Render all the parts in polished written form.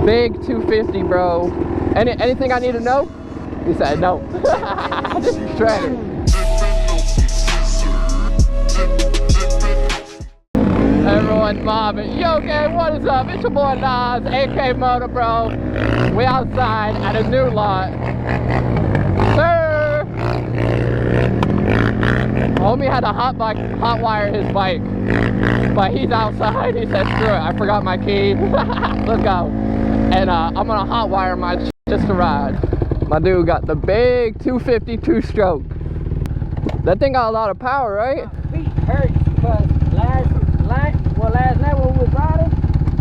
Big 250, bro. Anything I need to know? He said no. Just shredded. Everyone mobbing. Yo, gang, what is up? It's your boy Nas, aka MotoBroo. We outside at a new lot. Sir! Homie had to hot wire his bike. But he's outside. He said, screw it, I forgot my key. Let's go. And I'm gonna hot wire my just to ride. My dude got the big 250 two-stroke. That thing got a lot of power, right? My feet hurt because last night when we was riding,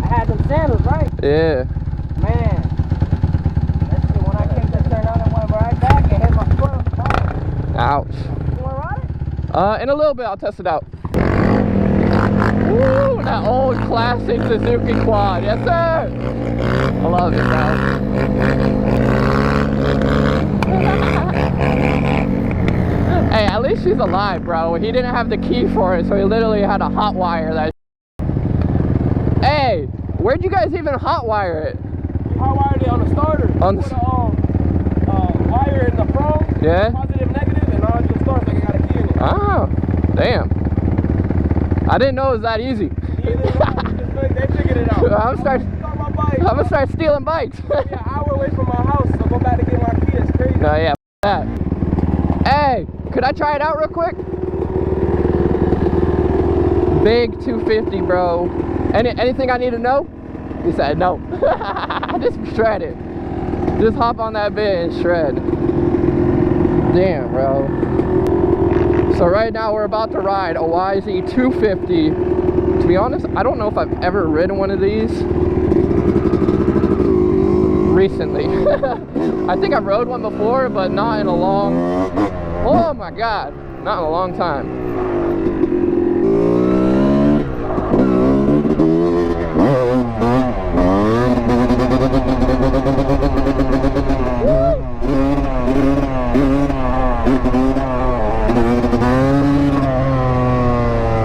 I had them sandals, right? Yeah. Man, let's see, when I came to turn on and went right back and hit my foot on the bottom. Ouch. You wanna ride it? In a little bit, I'll test it out. Woo, that old classic Suzuki quad. Yes, sir. I love it, bro. Hey, at least she's alive, bro. He didn't have the key for it, so he literally had to hot wire that. Hey, where'd you guys even hot wire it? We hot wired it on the starter. On the wire in the front. Yeah. Positive, negative, and now it just starts like I got a key in it. Oh, damn. I didn't know it was that easy. They figured it out. I'm gonna start stealing bikes. Yeah, an hour away from my house, so go back to get my key. It's crazy. Oh yeah, that. Hey, could I try it out real quick? Big 250, bro. Anything I need to know? He said no. Just shred it. Just hop on that bit and shred. Damn, bro. So right now we're about to ride a YZ250. To be honest, I don't know if I've ever ridden one of these recently. I think I've rode one before, but not in a long, oh my god, not in a long time.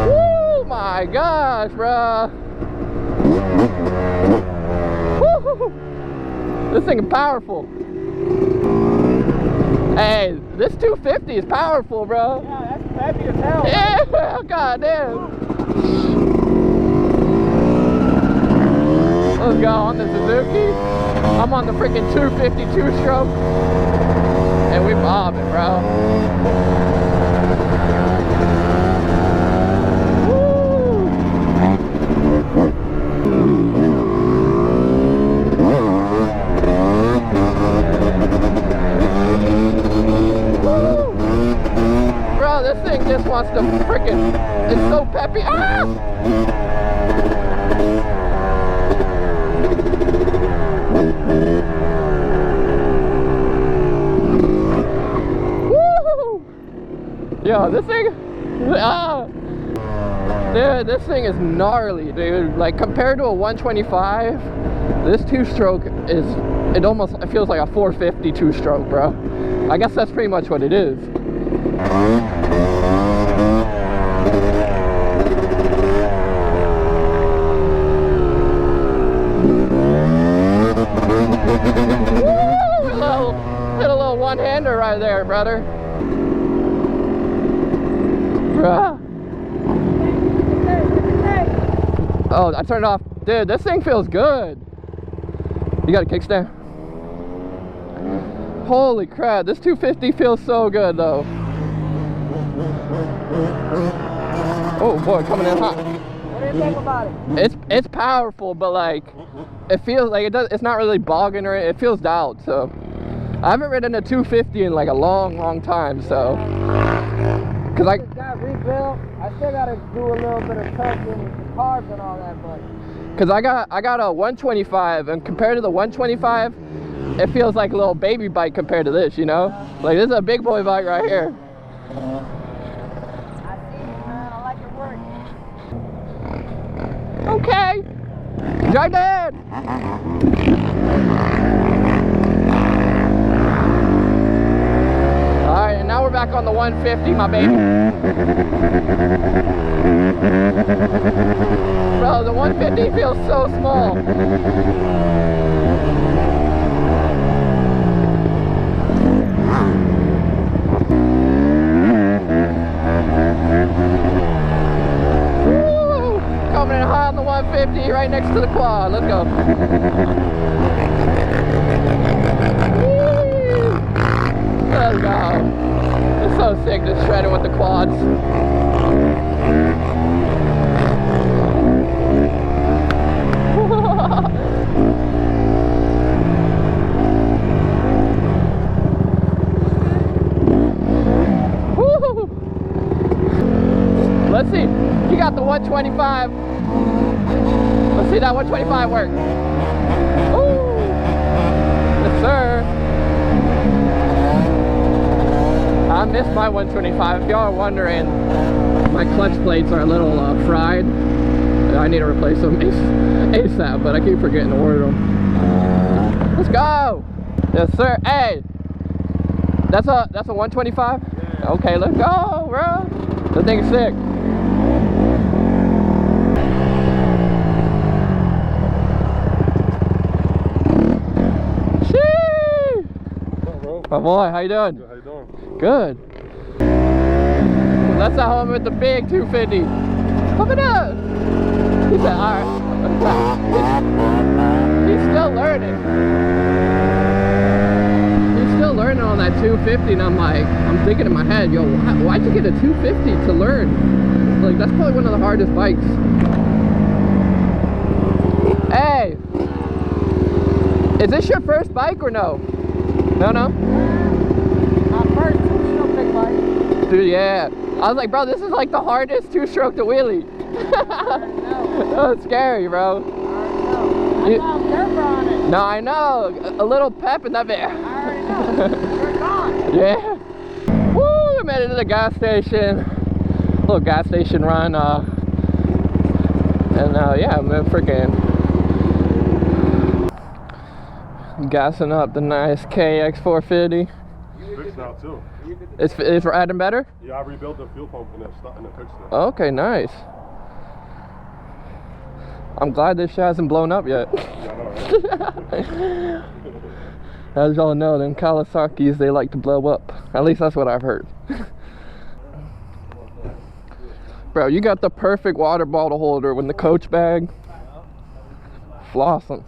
Oh my gosh, bro. Woo! This thing is powerful. Hey, this 250 is powerful, bro. Yeah, that's heavy as hell. Yeah, goddamn. Let's go on the Suzuki. I'm on the freaking 250 two-stroke. And we bobbing, bro. Bro, this thing just wants to freaking, it's so peppy. Ah! Woo! Yo, this thing, dude, this thing is gnarly, dude. Like, compared to a 125, this two-stroke is, it feels like a 450 two-stroke, bro. I guess that's pretty much what it is. Woo! Hit a little one-hander right there, brother. Bruh. Oh, I turned it off. Dude, this thing feels good. You got a kickstand? Holy crap, this 250 feels so good though. Oh boy, coming in hot. What do you think about it? It's powerful, but like it feels like it's not really bogging or it feels dialed. So I haven't ridden a 250 in like a long time. So because I got rebuilt, I still gotta do a little bit of touching the carbs and all that, but because I got a 125, and compared to the 125, it feels like a little baby bike compared to this, you know? Like, this is a big boy bike right here. I see you, man. I like your work. Okay. Drive Dad. Alright, and now we're back on the 150, my baby. Bro, the 150 feels so small. let's go. Let's go. It's so sick just shredding with the quads. Let's see. You got the 125. Let's see that 125 work. Ooh. Yes, sir. I missed my 125. If y'all are wondering, my clutch plates are a little fried. I need to replace them ASAP, but I keep forgetting to order them. Let's go. Yes, sir. Hey, that's a 125? Yeah. Okay, let's go, bro. The thing's sick. My boy, how you doing? Good, how you doing? Good. That's at home with the big 250. Pump it up. He said, alright. He's still learning. He's still learning on that 250, and I'm thinking in my head, yo, why'd you get a 250 to learn? Like, that's probably one of the hardest bikes. Hey! Is this your first bike or no? No? My first two-stroke big bike. Dude, yeah. I was like, bro, this is like the hardest two-stroke to wheelie. That was scary, bro. I got Gerber on it. No, I know. A little pep in that bit. I already know. We're gone. Yeah. Woo, we made it to the gas station. Little gas station run. Yeah, I'm freaking gassing up the nice KX450. Fixed now too. It's riding better? Yeah, I rebuilt the fuel pump and it fixed it. Okay, nice. I'm glad this shit hasn't blown up yet. Yeah, I know, right? As y'all know, them Kawasaki's, they like to blow up. At least that's what I've heard. Bro, you got the perfect water bottle holder with the Coach bag. Flossing.